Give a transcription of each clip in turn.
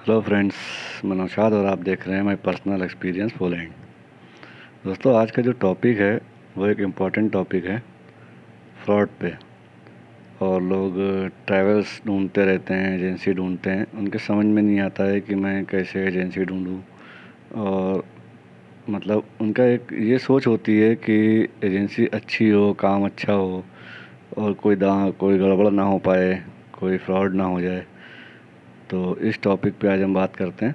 Hello friends, मैं नौशाद और आप देख रहे हैं माई पर्सनल एक्सपीरियंस पोलैंड। दोस्तों, आज का जो टॉपिक है वो एक इम्पॉर्टेंट टॉपिक है, फ्रॉड पे। और लोग ट्रैवल्स ढूंढते रहते हैं, एजेंसी ढूंढते हैं। उनके समझ में नहीं आता है कि मैं कैसे एजेंसी ढूंढूं। और मतलब उनका एक ये सोच होती है कि एजेंसी अच्छी हो, काम अच्छा हो और कोई गड़बड़ ना हो पाए, कोई फ्रॉड ना हो जाए। तो इस टॉपिक पे आज हम बात करते हैं।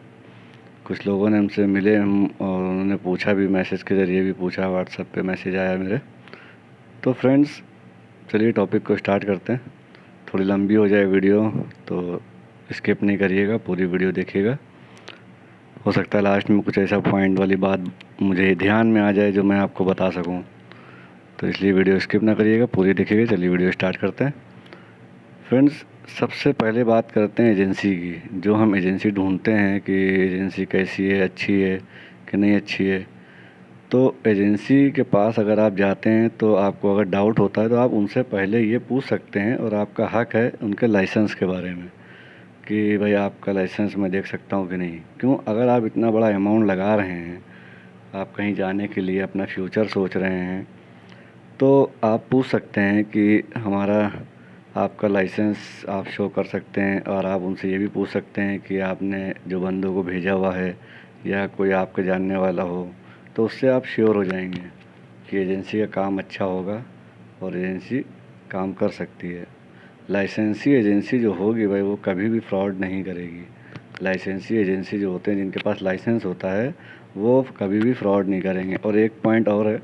कुछ लोगों ने हमसे मिले हम और उन्होंने पूछा भी, मैसेज के ज़रिए भी पूछा, व्हाट्सएप पे मैसेज आया मेरे। तो फ्रेंड्स, चलिए टॉपिक को स्टार्ट करते हैं। थोड़ी लंबी हो जाए वीडियो तो स्किप नहीं करिएगा, पूरी वीडियो देखिएगा। हो सकता है लास्ट में कुछ ऐसा पॉइंट वाली बात मुझे ध्यान में आ जाए जो मैं आपको बता सकूं। तो इसलिए वीडियो स्किप ना करिएगा, पूरी देखिएगा। चलिए वीडियो स्टार्ट करते हैं। फ्रेंड्स, सबसे पहले बात करते हैं एजेंसी की। जो हम एजेंसी ढूंढते हैं कि एजेंसी कैसी है, अच्छी है कि नहीं अच्छी है। तो एजेंसी के पास अगर आप जाते हैं तो आपको अगर डाउट होता है तो आप उनसे पहले ये पूछ सकते हैं, और आपका हक है उनके लाइसेंस के बारे में, कि भाई आपका लाइसेंस मैं देख सकता हूँ कि नहीं। क्यों? अगर आप इतना बड़ा अमाउंट लगा रहे हैं, आप कहीं जाने के लिए अपना फ्यूचर सोच रहे हैं, तो आप पूछ सकते हैं कि हमारा आपका लाइसेंस आप शो कर सकते हैं। और आप उनसे ये भी पूछ सकते हैं कि आपने जो बंदों को भेजा हुआ है या कोई आपके जानने वाला हो, तो उससे आप श्योर हो जाएंगे कि एजेंसी का काम अच्छा होगा और एजेंसी काम कर सकती है। लाइसेंसी एजेंसी जो होगी भाई, वो कभी भी फ्रॉड नहीं करेगी। लाइसेंसी एजेंसी जो होते हैं, जिनके पास लाइसेंस होता है, वो कभी भी फ्रॉड नहीं करेंगे। और एक पॉइंट और है,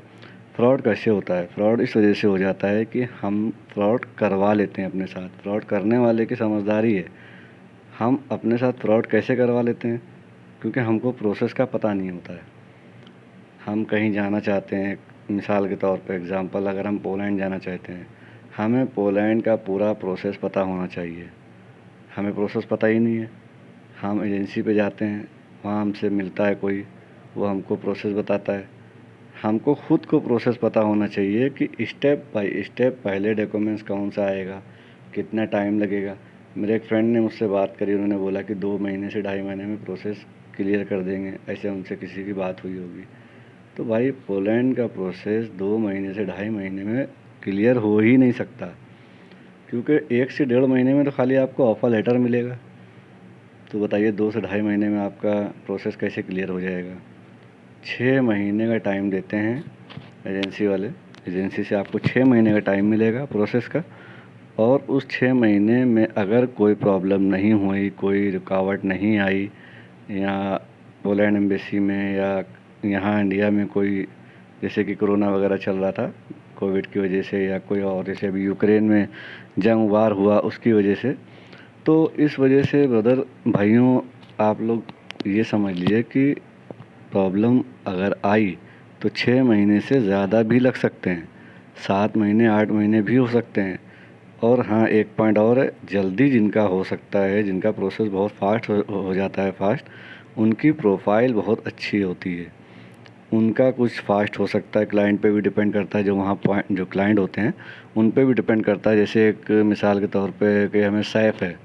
फ्रॉड कैसे होता है? फ्रॉड इस वजह से हो जाता है कि हम फ्रॉड करवा लेते हैं अपने साथ। फ्रॉड करने वाले की समझदारी है। हम अपने साथ फ्रॉड कैसे करवा लेते हैं? क्योंकि हमको प्रोसेस का पता नहीं होता है। हम कहीं जाना चाहते हैं, मिसाल के तौर पे एग्ज़ाम्पल, अगर हम पोलैंड जाना चाहते हैं, हमें पोलैंड का पूरा प्रोसेस पता होना चाहिए। हमें प्रोसेस पता ही नहीं है। हम एजेंसी पे जाते हैं, वहाँ हमसे मिलता है कोई, वो हमको प्रोसेस बताता है। हमको खुद को प्रोसेस पता होना चाहिए कि स्टेप बाय स्टेप पहले डॉक्यूमेंट्स कौन सा आएगा, कितना टाइम लगेगा। मेरे एक फ्रेंड ने मुझसे बात करी, उन्होंने बोला कि 2 महीने से 2.5 महीने में प्रोसेस क्लियर कर देंगे, ऐसे उनसे किसी की बात हुई होगी। तो भाई, पोलैंड का प्रोसेस 2 महीने से 2.5 महीने में क्लियर हो ही नहीं सकता। क्योंकि 1 से 1.5 महीने में तो खाली आपको ऑफ़र लेटर मिलेगा। तो बताइए, 2 से 2.5 महीने में आपका प्रोसेस कैसे क्लियर हो जाएगा? 6 महीने का टाइम देते हैं एजेंसी वाले। एजेंसी से आपको 6 महीने का टाइम मिलेगा प्रोसेस का। और उस 6 महीने में अगर कोई प्रॉब्लम नहीं हुई, कोई रुकावट नहीं आई, या पोलैंड एम्बेसी में या यहाँ इंडिया में कोई, जैसे कि कोरोना वगैरह चल रहा था कोविड की वजह से, या कोई और, जैसे अभी यूक्रेन में जंग वार हुआ उसकी वजह से, तो इस वजह से ब्रदर भाइयों, आप लोग ये समझ लिए कि प्रॉब्लम अगर आई तो 6 महीने से ज़्यादा भी लग सकते हैं, 7 महीने 8 महीने भी हो सकते हैं। और हाँ, एक पॉइंट और है, जल्दी जिनका हो सकता है, जिनका प्रोसेस बहुत फास्ट हो जाता है फास्ट, उनकी प्रोफाइल बहुत अच्छी होती है। उनका कुछ फास्ट हो सकता है, क्लाइंट पे भी डिपेंड करता है। जो वहाँ पॉइंट जो क्लाइंट होते हैं उन पे भी डिपेंड करता है। जैसे एक मिसाल के तौर पे कि हमें शेफ़ है,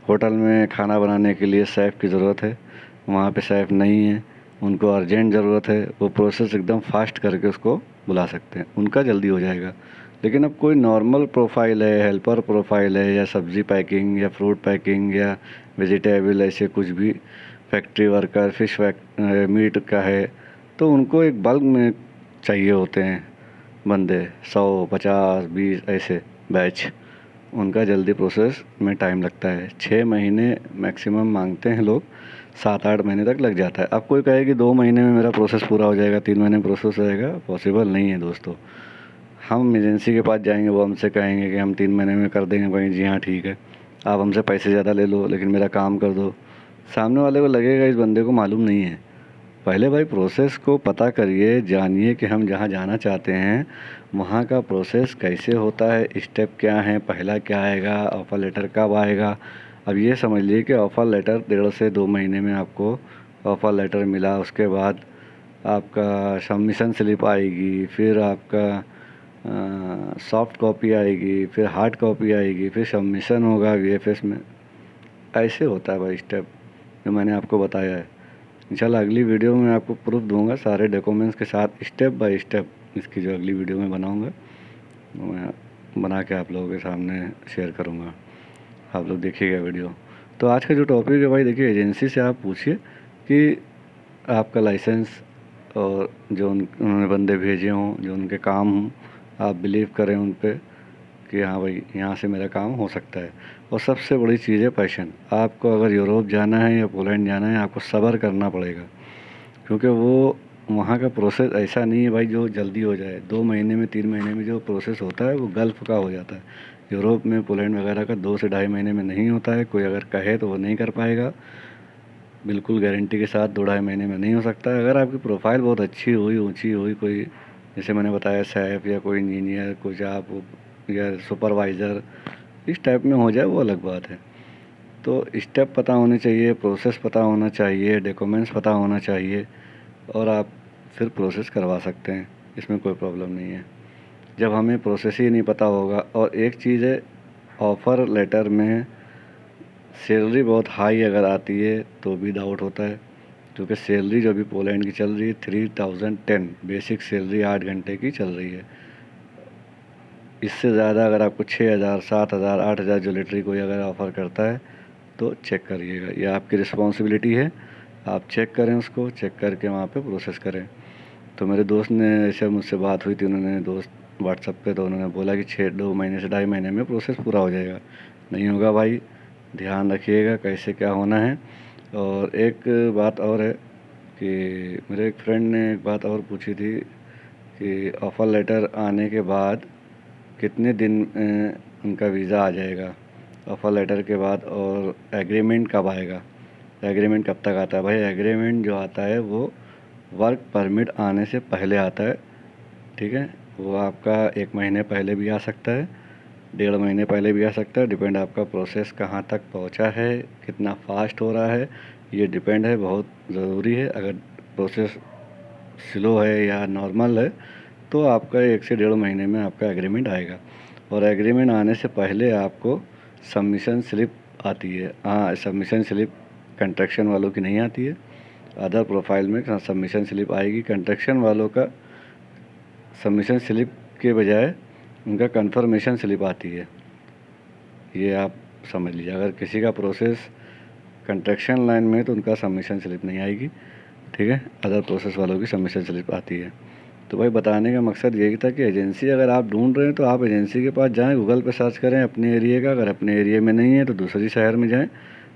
होटल में खाना बनाने के लिए शेफ़ की ज़रूरत है, वहाँ पे शेफ़ नहीं है, उनको अर्जेंट ज़रूरत है, वो प्रोसेस एकदम फास्ट करके उसको बुला सकते हैं, उनका जल्दी हो जाएगा। लेकिन अब कोई नॉर्मल प्रोफाइल है, हेल्पर प्रोफाइल है, या सब्ज़ी पैकिंग या फ्रूट पैकिंग या वेजिटेबल, ऐसे कुछ भी, फैक्ट्री वर्कर, मीट का है, तो उनको एक बल्क में चाहिए होते हैं बंदे, 100 50 20 ऐसे बैच। उनका जल्दी प्रोसेस में टाइम लगता है, 6 महीने मैक्सिमम मांगते हैं लोग, 7 8 महीने तक लग जाता है। अब कोई कहे कि 2 महीने में मेरा प्रोसेस पूरा हो जाएगा, 3 महीने में प्रोसेस हो जाएगा, पॉसिबल नहीं है दोस्तों। हम एजेंसी के पास जाएंगे, वो हमसे कहेंगे कि हम 3 महीने में कर देंगे, कहेंगे जी हाँ ठीक है, आप हमसे पैसे ज़्यादा ले लो लेकिन मेरा काम कर दो। सामने वाले को लगेगा इस बंदे को मालूम नहीं है। पहले भाई प्रोसेस को पता करिए, जानिए कि हम जहाँ जाना चाहते हैं वहाँ का प्रोसेस कैसे होता है, स्टेप क्या हैं, पहला क्या आएगा, ऑफ़र लेटर कब आएगा। अब ये समझ लीजिए कि ऑफ़र लेटर 1.5 से 2 महीने में आपको ऑफ़र लेटर मिला, उसके बाद आपका सबमिशन स्लिप आएगी, फिर आपका सॉफ्ट कॉपी आएगी, फिर हार्ड कॉपी आएगी, फिर सबमिशन होगा वीएफएस में। ऐसे होता है भाई स्टेप। जो मैंने आपको बताया है। इंशाल्लाह अगली वीडियो में आपको प्रूफ दूंगा सारे डॉक्यूमेंट्स के साथ, स्टेप बाय स्टेप। इसकी जो अगली वीडियो में बनाऊंगा मैं बना के आप लोगों के सामने शेयर करूंगा, आप लोग देखिएगा वीडियो। तो आज का जो टॉपिक है भाई, देखिए एजेंसी से आप पूछिए कि आपका लाइसेंस और जो उन्होंने बंदे भेजे हों, जो उनके काम हों, आप बिलीव करें उन पे कि हाँ भाई यहाँ से मेरा काम हो सकता है। और सबसे बड़ी चीज़ है पैशन। आपको अगर यूरोप जाना है या पोलैंड जाना है, आपको सब्र करना पड़ेगा, क्योंकि वो वहाँ का प्रोसेस ऐसा नहीं है भाई जो जल्दी हो जाए। 2 महीने में 3 महीने में जो प्रोसेस होता है वो गल्फ़ का हो जाता है। यूरोप में पोलैंड वगैरह का 2 से ढाई महीने में नहीं होता है। कोई अगर कहे तो वो नहीं कर पाएगा, बिल्कुल गारंटी के साथ 2 ढाई महीने में नहीं हो सकता है। अगर आपकी प्रोफाइल बहुत अच्छी हुई, ऊंची हुई, कोई जैसे मैंने बताया सैफ या कोई इंजीनियर, कुछ आप या सुपरवाइज़र इस टाइप में हो जाए, वो अलग बात है। तो स्टेप पता होने चाहिए, प्रोसेस पता होना चाहिए, डॉक्यूमेंट्स पता होना चाहिए, और आप फिर प्रोसेस करवा सकते हैं, इसमें कोई प्रॉब्लम नहीं है। जब हमें प्रोसेस ही नहीं पता होगा, और एक चीज़ है, ऑफ़र लेटर में सैलरी बहुत हाई अगर आती है तो भी डाउट होता है, क्योंकि सैलरी जो अभी पोलैंड की चल रही है 3010 बेसिक सैलरी 8 घंटे की चल रही है। इससे ज़्यादा अगर आपको 6000 7000 8000 जो लेटरी कोई अगर ऑफ़र करता है तो चेक करिएगा, यह आपकी रिस्पॉन्सिबिलिटी है। आप चेक करें, उसको चेक करके वहाँ पे प्रोसेस करें। तो मेरे दोस्त ने ऐसे मुझसे बात हुई थी, उन्होंने दोस्त व्हाट्सएप पे, तो उन्होंने बोला कि 2 महीने से ढाई महीने में प्रोसेस पूरा हो जाएगा। नहीं होगा भाई, ध्यान रखिएगा कैसे क्या होना है। और एक बात और है कि मेरे एक फ्रेंड ने एक बात और पूछी थी कि ऑफ़र लेटर आने के बाद कितने दिन उनका वीज़ा आ जाएगा ऑफ़र लेटर के बाद, और एग्रीमेंट कब आएगा, एग्रीमेंट कब तक आता है। भाई एग्रीमेंट जो आता है वो वर्क परमिट आने से पहले आता है, ठीक है। वो आपका 1 महीने पहले भी आ सकता है, 1.5 महीने पहले भी आ सकता है, डिपेंड आपका प्रोसेस कहाँ तक पहुँचा है, कितना फास्ट हो रहा है, ये डिपेंड है। बहुत ज़रूरी है, अगर प्रोसेस स्लो है या नॉर्मल है तो आपका 1 से 1.5 महीने में आपका एग्रीमेंट आएगा। और एग्रीमेंट आने से पहले आपको सबमिशन स्लिप आती है। हाँ, सबमिशन स्लिप कंस्ट्रक्शन वालों की नहीं आती है, अदर प्रोफाइल में सबमिशन स्लिप आएगी। कंस्ट्रक्शन वालों का सबमिशन स्लिप के बजाय उनका कंफर्मेशन स्लिप आती है, ये आप समझ लीजिए। अगर किसी का प्रोसेस कंस्ट्रक्शन लाइन में तो उनका सबमिशन स्लिप नहीं आएगी, ठीक है, अदर प्रोसेस वालों की सबमिशन स्लिप आती है। तो भाई बताने का मकसद यही था कि एजेंसी अगर आप ढूंढ रहे हैं तो आप एजेंसी के पास जाएं, गूगल पे सर्च करें अपने एरिया का, अगर अपने एरिया में नहीं है तो दूसरी शहर में जाएं,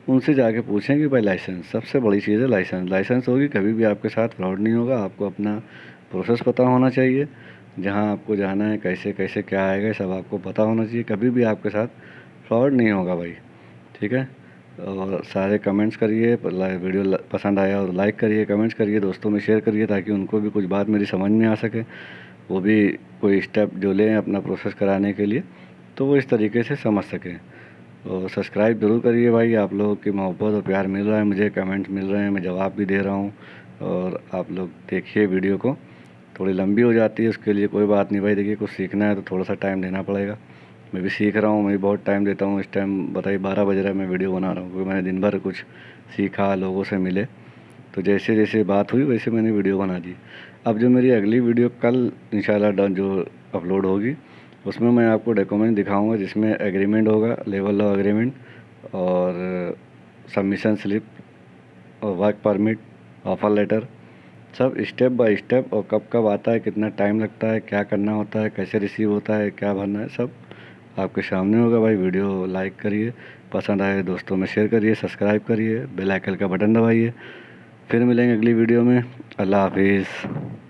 उनसे जाके पूछें कि भाई लाइसेंस, सबसे बड़ी चीज़ है लाइसेंस। लाइसेंस होगी कभी भी आपके साथ फ्रॉड नहीं होगा। आपको अपना प्रोसेस पता होना चाहिए, जहाँ आपको जाना है, कैसे कैसे क्या आएगा, सब आपको पता होना चाहिए, कभी भी आपके साथ फ्रॉड नहीं होगा भाई, ठीक है। और सारे कमेंट्स करिए, वीडियो पसंद आया और लाइक करिए, कमेंट्स करिए, दोस्तों में शेयर करिए, ताकि उनको भी कुछ बात मेरी समझ में आ सके, वो भी कोई स्टेप जो लें अपना प्रोसेस कराने के लिए तो वो इस तरीके से समझ सकें। और सब्सक्राइब ज़रूर करिए भाई, आप लोगों की मोहब्बत और प्यार मिल रहा है, मुझे कमेंट्स मिल रहे हैं, मैं जवाब भी दे रहा हूँ। और आप लोग देखिए वीडियो को, थोड़ी लंबी हो जाती है उसके लिए कोई बात नहीं भाई। देखिए कुछ सीखना है तो थोड़ा सा टाइम देना पड़ेगा, मैं भी सीख रहा हूँ, मैं भी बहुत टाइम देता हूँ। इस टाइम बताइए 12 बज रहा है, मैं वीडियो बना रहा हूँ, क्योंकि मैंने दिन भर कुछ सीखा, लोगों से मिले, तो जैसे जैसे बात हुई वैसे मैंने वीडियो बना दी। अब जो मेरी अगली वीडियो कल इंशाल्लाह जो अपलोड होगी, उसमें मैं आपको डॉक्यूमेंट दिखाऊंगा, जिसमें एग्रीमेंट होगा, लेवल ऑफ एग्रीमेंट, और सबमिशन स्लिप, और वर्क परमिट, ऑफ़र लेटर, सब स्टेप बाय स्टेप, और कब कब आता है, कितना टाइम लगता है, क्या करना होता है, कैसे रिसीव होता है, क्या भरना है, सब आपके सामने होगा भाई। वीडियो लाइक करिए, पसंद आए दोस्तों में शेयर करिए, सब्सक्राइब करिए, बेल आइकन का बटन दबाइए। फिर मिलेंगे अगली वीडियो में। अल्लाह हाफिज़।